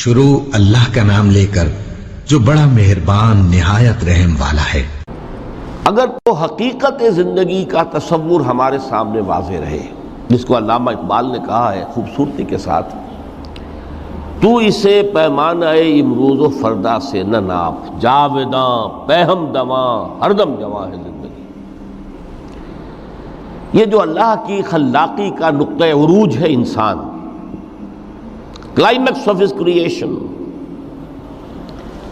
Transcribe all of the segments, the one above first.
شروع اللہ کا نام لے کر جو بڑا مہربان نہایت رحم والا ہے۔ اگر تو حقیقت زندگی کا تصور ہمارے سامنے واضح رہے، جس کو علامہ اقبال نے کہا ہے خوبصورتی کے ساتھ، تو اسے پیمانہ امروز و فردا سے نہ ناپ، جاویداں پہم دواں ہر دم جواں ہے زندگی۔ یہ جو اللہ کی خلاقی کا نقطہ عروج ہے انسان، کلائمیکس آف ہز کریشن،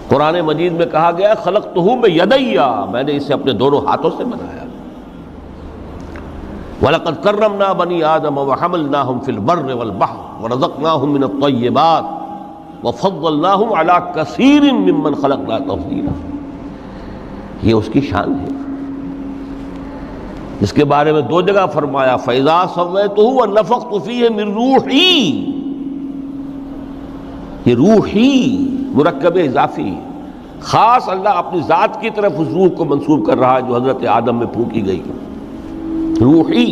قرآن مجید میں کہا گیا خلقتہ بیدی، میں نے اسے اپنے دونوں ہاتھوں سے بنایا۔ وَلَقَدْ كَرَّمْنَا بَنِي آدَمَ وَحَمَلْنَاهُمْ فِي الْبَرِّ وَالْبَحْرِ وَرَزَقْنَاهُمْ مِنَ الطَّيِّبَاتِ وَفَضَّلْنَاهُمْ عَلَىٰ كَثِيرٍ مِّمَّنْ خَلَقْنَا تَفْضِيلًا۔ یہ اس کی شان ہے، اس کے بارے میں دو جگہ فرمایا فَإِذَا سَوَّيْتُهُ وَنَفَخْتُ فِيهِ مِن رُوحِي۔ یہ روحی مرکب اضافی، خاص اللہ اپنی ذات کی طرف اس روح کو منسوب کر رہا ہے جو حضرت آدم میں پھونکی گئی۔ روحی،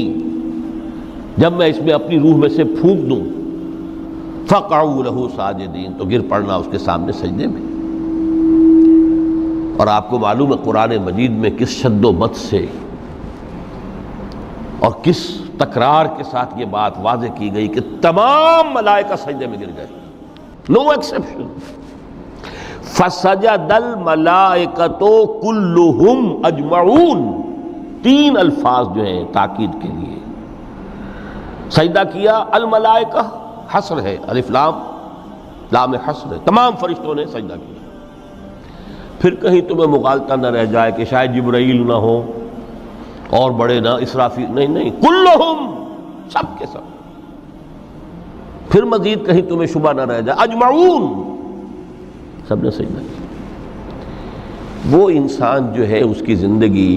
جب میں اس میں اپنی روح میں سے پھونک دوں، فَقَعُوا لَهُ سَاجِدِينَ، تو گر پڑنا اس کے سامنے سجدے میں۔ اور آپ کو معلوم ہے قرآن مجید میں کس شد و مت سے اور کس تکرار کے ساتھ یہ بات واضح کی گئی کہ تمام ملائکہ سجدے میں گر گئے، نو ایکسیپشن۔ فَسَجَدَ الْمَلَائِكَةُ كُلُّهُمْ أَجْمَعُونَ، تین الفاظ جو ہیں تاکید کے لیے، سجدہ کیا الملائکہ، حصر ہے، الف لام لام حصر ہے، تمام فرشتوں نے سجدہ کیا۔ پھر کہیں تمہیں مغالطہ نہ رہ جائے کہ شاید جبرائیل نہ ہو اور بڑے نہ اسرافیل، نہیں، کلہم، سب کے سب۔ پھر مزید کہیں تمہیں شبہ نہ رہ جائے اجمعون، سب نے سجدہ کیا۔ وہ انسان جو ہے اس کی زندگی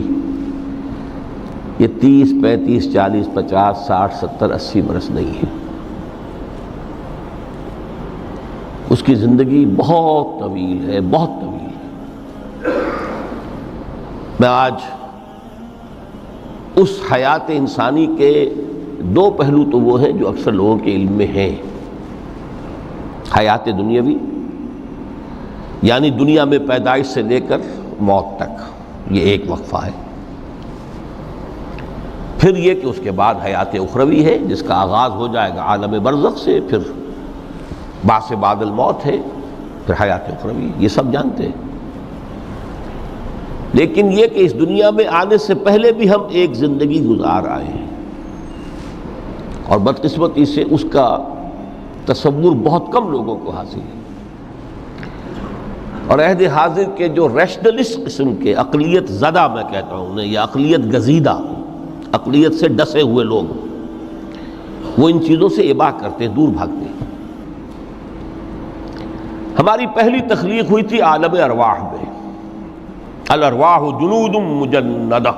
یہ 30 35 40 50 60 70 80 برس نہیں ہے، اس کی زندگی بہت طویل ہے، بہت طویل ہے۔ میں آج اس حیات انسانی کے دو پہلو تو وہ ہیں جو اکثر لوگوں کے علم میں ہیں، حیات دنیاوی یعنی دنیا میں پیدائش سے لے کر موت تک، یہ ایک وقفہ ہے۔ پھر یہ کہ اس کے بعد حیات اخروی ہے جس کا آغاز ہو جائے گا عالم برزخ سے، پھر بعث بعد الموت ہے، پھر حیات اخروی، یہ سب جانتے ہیں۔ لیکن یہ کہ اس دنیا میں آنے سے پہلے بھی ہم ایک زندگی گزار آئے ہیں، اور بدقسمتی سے اس کا تصور بہت کم لوگوں کو حاصل ہے۔ اور عہد حاضر کے جو ریشنلسٹ قسم کے عقلیت زدہ میں کہتا ہوں انہیں، یا عقلیت گزیدہ، عقلیت سے ڈسے ہوئے لوگ، وہ ان چیزوں سے ابا کرتے، دور بھاگتے ہیں۔ ہماری پہلی تخلیق ہوئی تھی عالم ارواح میں، الارواح جنود مجندہ،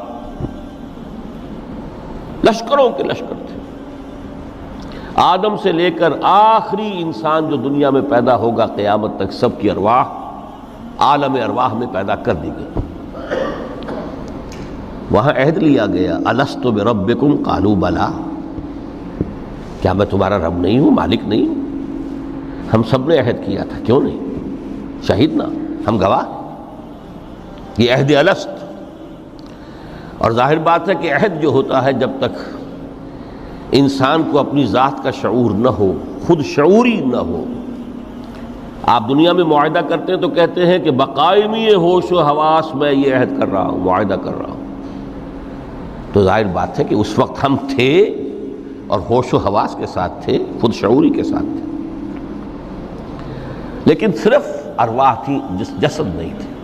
لشکروں کے لشکر تھے۔ آدم سے لے کر آخری انسان جو دنیا میں پیدا ہوگا قیامت تک، سب کی ارواح عالم ارواح میں پیدا کر دی گئی۔ وہاں عہد لیا گیا الست بربکم قالوا بلا، کیا میں تمہارا رب نہیں ہوں، مالک نہیں ہوں؟ ہم سب نے عہد کیا تھا، کیوں نہیں؟ شہید نہ، ہم گواہ۔ یہ عہد الست، اور ظاہر بات ہے کہ عہد جو ہوتا ہے جب تک انسان کو اپنی ذات کا شعور نہ ہو، خود شعوری نہ ہو۔ آپ دنیا میں معاہدہ کرتے ہیں تو کہتے ہیں کہ بقائمی ہوش و حواس میں یہ عہد کر رہا ہوں، معاہدہ کر رہا ہوں، تو ظاہر بات ہے کہ اس وقت ہم تھے اور ہوش و حواس کے ساتھ تھے، خود شعوری کے ساتھ تھے، لیکن صرف ارواح تھی، جسد نہیں تھے۔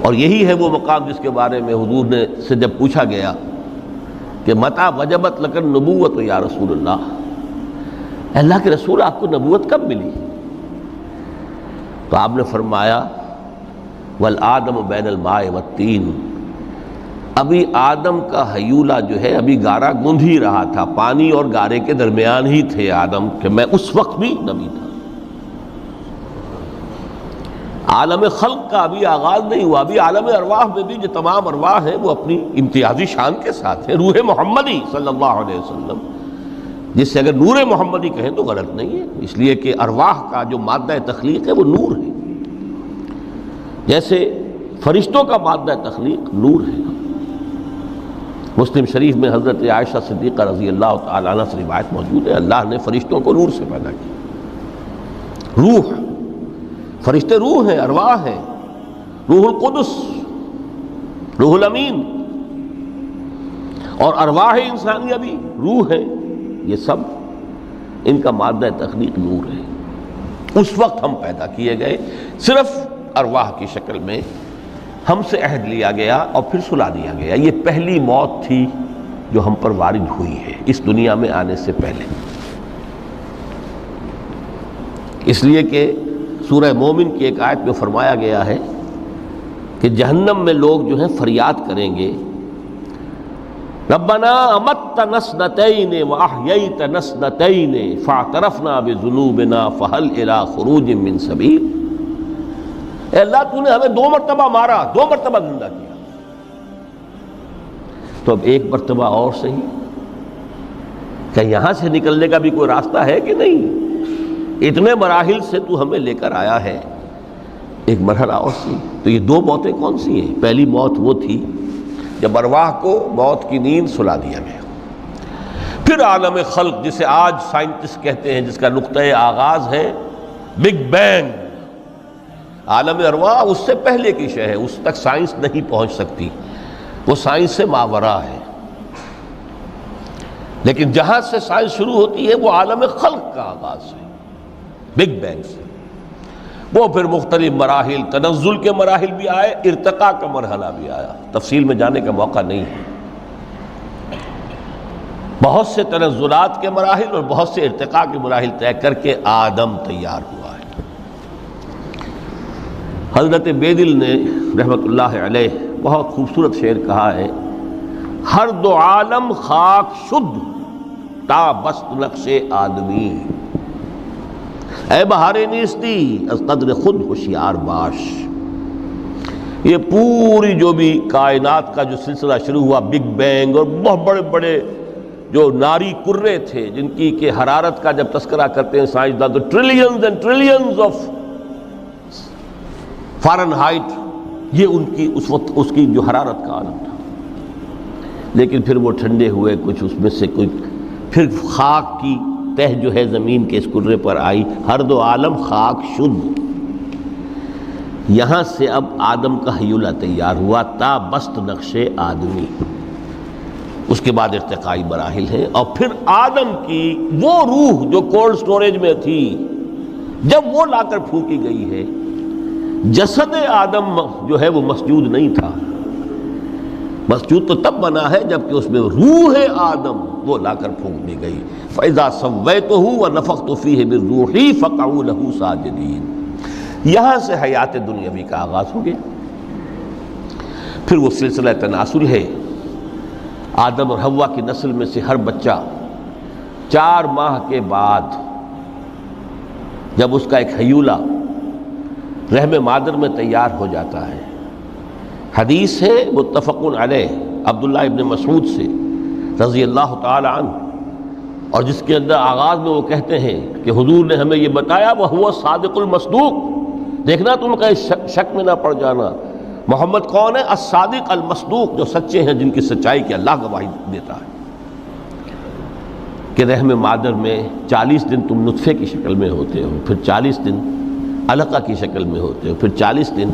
اور یہی ہے وہ مقام جس کے بارے میں حضور نے سے جب پوچھا گیا کہ متى وجبت لک النبوۃ یا رسول اللہ کے رسول آپ کو نبوت کب ملی؟ تو آپ نے فرمایا والآدم بین الماء والطین، ابھی آدم کا حیولہ جو ہے ابھی گارا گوندھ ہی رہا تھا، پانی اور گارے کے درمیان ہی تھے آدم، کہ میں اس وقت بھی نبی تھا۔ عالم خلق کا ابھی آغاز نہیں ہوا، ابھی عالم ارواح میں بھی جو تمام ارواح ہیں وہ اپنی امتیازی شان کے ساتھ ہیں۔ روح محمدی صلی اللہ علیہ وسلم جس سے اگر نور محمدی کہیں تو غلط نہیں ہے، اس لیے کہ ارواح کا جو مادہ تخلیق ہے وہ نور ہے، جیسے فرشتوں کا مادہ تخلیق نور ہے۔ مسلم شریف میں حضرت عائشہ صدیقہ رضی اللہ تعالی عنہ سے روایت موجود ہے، اللہ نے فرشتوں کو نور سے پیدا کیا۔ روح، فرشتے روح ہیں، ارواح ہیں، روح القدس، روح الامین، اور ارواح انسانیہ بھی روح ہے، یہ سب ان کا مادہ تخلیق نور ہے۔ اس وقت ہم پیدا کیے گئے، صرف ارواح کی شکل میں ہم سے عہد لیا گیا اور پھر سلا دیا گیا۔ یہ پہلی موت تھی جو ہم پر وارد ہوئی ہے اس دنیا میں آنے سے پہلے، اس لیے کہ سورہ مومن کی ایک آیت میں فرمایا گیا ہے کہ جہنم میں لوگ جو ہیں فریاد کریں گے، ربنا امتنا اثنتین واحییتنا اثنتین فاعترفنا بذنوبنا فہل الی خروج من سبیل۔ اے اللہ تو نے ہمیں 2 مرتبہ مارا، 2 مرتبہ زندہ کیا، تو اب 1 مرتبہ اور صحیح، کہ یہاں سے نکلنے کا بھی کوئی راستہ ہے کہ نہیں؟ اتنے مراحل سے تو ہمیں لے کر آیا ہے، ایک مرحلہ اور سی۔ تو یہ 2 موتیں کون سی ہیں؟ پہلی موت وہ تھی جب ارواح کو موت کی نیند سلا دیا گیا۔ پھر عالم خلق، جسے آج سائنٹسٹ کہتے ہیں، جس کا نقطۂ آغاز ہے بگ بینگ، عالم ارواح اس سے پہلے کی شے ہے، اس تک سائنس نہیں پہنچ سکتی، وہ سائنس سے ماورا ہے۔ لیکن جہاں سے سائنس شروع ہوتی ہے وہ عالم خلق کا آغاز ہے، بگ بینگ سے۔ وہ پھر مختلف مراحل، تنزل کے مراحل بھی آئے، ارتقاء کا مرحلہ بھی آیا، تفصیل میں جانے کا موقع نہیں ہے۔ بہت سے تنزلات کے مراحل اور بہت سے ارتقاء کے مراحل طے کر کے آدم تیار ہوا ہے۔ حضرت بیدل نے رحمت اللہ علیہ بہت خوبصورت شعر کہا ہے، ہر 2 عالم خاک شد تا بست نقش آدمی، اے بہار نیستی از قدر خود ہوشیار باش۔ یہ پوری جو بھی کائنات کا جو سلسلہ شروع ہوا، بگ بینگ، اور بہت بڑے بڑے جو ناری کرے تھے جن کی کہ حرارت کا جب تذکرہ کرتے ہیں سائنسداں تو trillions and trillions of foreign height, یہ ان کی اس وقت اس کی جو حرارت کا عالم تھا۔ لیکن پھر وہ ٹھنڈے ہوئے، کچھ اس میں سے کچھ، پھر خاک کی تہ جو ہے زمین کے اس کرے پر آئی، ہر 2 عالم خاک شد۔ یہاں سے اب آدم کا حیولہ تیار ہوا، تا بست نقش آدمی۔ اس کے بعد ارتقائی مراحل ہیں، اور پھر آدم کی وہ روح جو کولڈ سٹوریج میں تھی، جب وہ لا کر پھونکی گئی ہے، جسد آدم جو ہے وہ مسجود نہیں تھا، مسجود تو تب بنا ہے جبکہ اس میں روح آدم وہ لا کر پھونک دی گئی۔ فَإِذَا سَوَّيْتُهُ وَنَفَخْتُ فِيهِ مِن رُوحِي فَقَعُوا لَهُ سَاجِدِينَ۔ یہاں سے حیات دنیاوی کا آغاز ہو گیا۔ پھر وہ سلسلہ تناسل ہے، آدم اور حوا کی نسل میں سے ہر بچہ 4 ماہ کے بعد جب اس کا ایک حیولہ رحم مادر میں تیار ہو جاتا ہے، حدیث ہے متفق علیہ عبداللہ ابن مسعود سے رضی اللہ تعالی عنہ، اور جس کے اندر آغاز میں وہ کہتے ہیں کہ حضور نے ہمیں یہ بتایا، وَهُوَ الصَّادِقُ الْمَصْدُوقُ، دیکھنا تم کہیں شک میں نہ پڑ جانا، محمد کون ہے؟ الصادق المصدوق، جو سچے ہیں، جن کی سچائی کی اللہ گواہی دیتا ہے، کہ رحم مادر میں 40 دن تم نطفے کی شکل میں ہوتے ہو، پھر 40 دن علقہ کی شکل میں ہوتے ہو، پھر 40 دن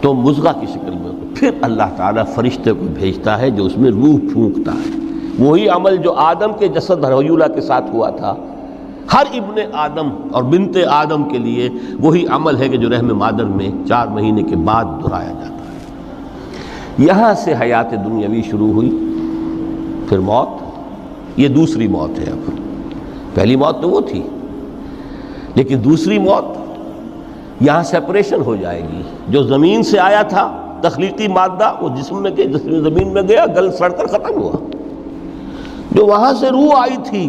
تو مضغہ کی شکل میں ہوتے ہو، پھر اللہ تعالیٰ فرشتے کو بھیجتا ہے جو اس میں روح پھونکتا ہے۔ وہی عمل جو آدم کے جسد حیولہ کے ساتھ ہوا تھا، ہر ابن آدم اور بنت آدم کے لیے وہی عمل ہے کہ جو رحم مادر میں 4 مہینے کے بعد دہرایا جاتا ہے۔ یہاں سے حیات دنیاوی شروع ہوئی، پھر موت، یہ دوسری موت ہے۔ اب پہلی موت تو وہ تھی، لیکن دوسری موت یہاں سیپریشن ہو جائے گی۔ جو زمین سے آیا تھا تخلیقی مادہ، وہ جسم میں گیا، جسم زمین میں گیا، گل سڑ کر ختم ہوا۔ جو وہاں سے روح آئی تھی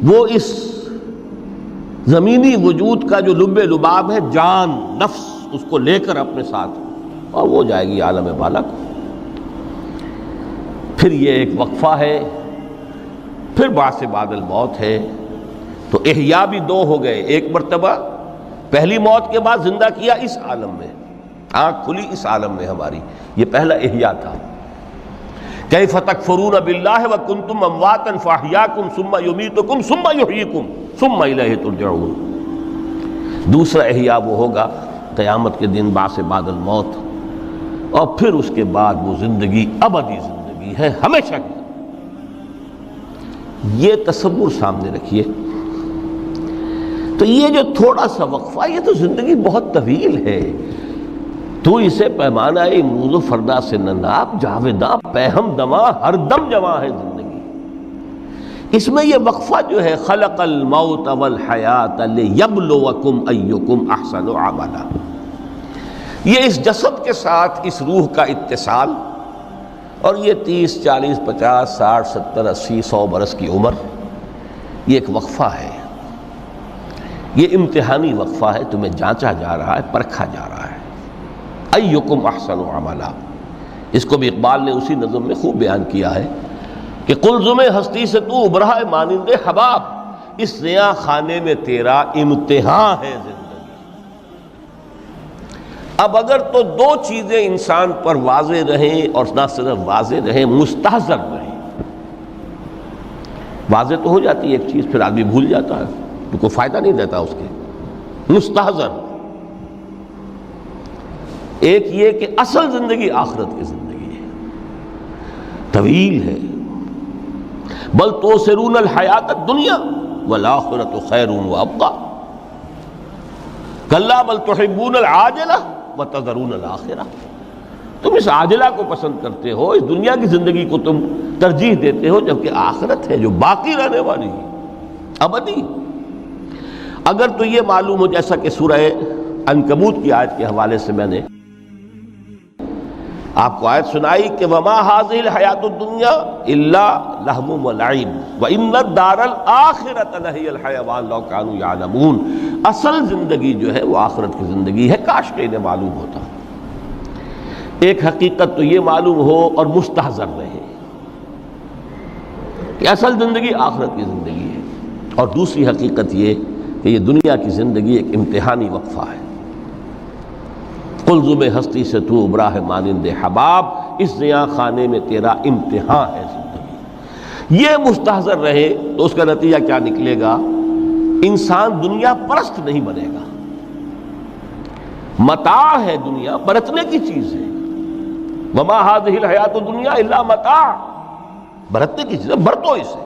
وہ اس زمینی وجود کا جو لب لباب ہے، جان، نفس، اس کو لے کر اپنے ساتھ، اور وہ جائے گی عالم بالا کو۔ پھر یہ ایک وقفہ ہے، پھر بعث بعد الموت ہے. تو احیا بھی دو ہو گئے. ایک مرتبہ پہلی موت کے بعد زندہ کیا اس عالم میں، آنکھ کھلی اس عالم میں ہماری، یہ پہلا احیا تھا. کیف تکفرون باللہ وکنتم امواتا فاحیاکم ثم یمیتکم ثم یحییکم ثم الیہ ترجعون. دوسرا احیا وہ ہوگا قیامت کے دن، بعث بعد الموت، اور پھر اس کے بعد وہ زندگی ابدی زندگی ہے، ہمیشہ کی. یہ تصور سامنے رکھیے. تو یہ جو تھوڑا سا وقفہ، یہ تو زندگی بہت طویل ہے. تو اسے پیمانہ امروز و فردا سے نہ ناپ، جاویداں پیہم دماں ہر دم جواں ہے زندگی. اس میں یہ وقفہ جو ہے، خلق الموت والحیات لیبلوکم ایکم احسن عملا، یہ اس جسد کے ساتھ اس روح کا اتصال، اور یہ 30 40 50 60 70 80 100 برس کی عمر، یہ ایک وقفہ ہے. یہ امتحانی وقفہ ہے، تمہیں جانچا جا رہا ہے، پرکھا جا رہا ہے. ایکم احسن عملا، اس کو بھی اقبال نے اسی نظم میں خوب بیان کیا ہے کہ قلزم ہستی سے تو ابھرا ہے مانند حباب، اس زیاں خانے میں تیرا امتحان ہے زندگی. اب اگر تو دو چیزیں انسان پر واضح رہیں، اور نہ صرف واضح رہیں، مستحضر رہیں. واضح تو ہو جاتی ہے ایک چیز، پھر آدمی بھول جاتا ہے، تو کوئی فائدہ نہیں دیتا اس کے. مستحضر ایک یہ کہ اصل زندگی آخرت کی زندگی ہے، طویل ہے. بل توسرون الحیات الدنیا والآخرۃ خیر وابقیٰ کلا بل تحبون العاجلہ وتذرون الآخرہ. تم اس عاجلہ کو پسند کرتے ہو، اس دنیا کی زندگی کو تم ترجیح دیتے ہو، جبکہ آخرت ہے جو باقی رہنے والی ہے، ابدی. اگر تو یہ معلوم ہو، جیسا کہ سورہ عنکبوت کی آیت کے حوالے سے میں نے آپ کو آیت سنائی کہ وما هذه الحیات الدنیا الا لہو ولعب وان الدار الاخرۃ لہی الحیوان لو کانوا یعلمون. اصل زندگی جو ہے وہ آخرت کی زندگی ہے، کاش کہ انہیں معلوم ہوتا. ایک حقیقت تو یہ معلوم ہو اور مستحضر رہے کہ اصل زندگی آخرت کی زندگی ہے، اور دوسری حقیقت یہ کہ یہ دنیا کی زندگی ایک امتحانی وقفہ ہے. قلزم ہستی سے تو ابھرا ہے مانند حباب، اس زیاں خانے میں تیرا امتحان ہے زندگی. یہ مستحضر رہے تو اس کا نتیجہ کیا نکلے گا؟ انسان دنیا پرست نہیں بنے گا. متاع ہے دنیا، برتنے کی چیز ہے. وما هذه الحیات الدنیا الا متاع، برتنے کی چیز ہے، برتو اسے.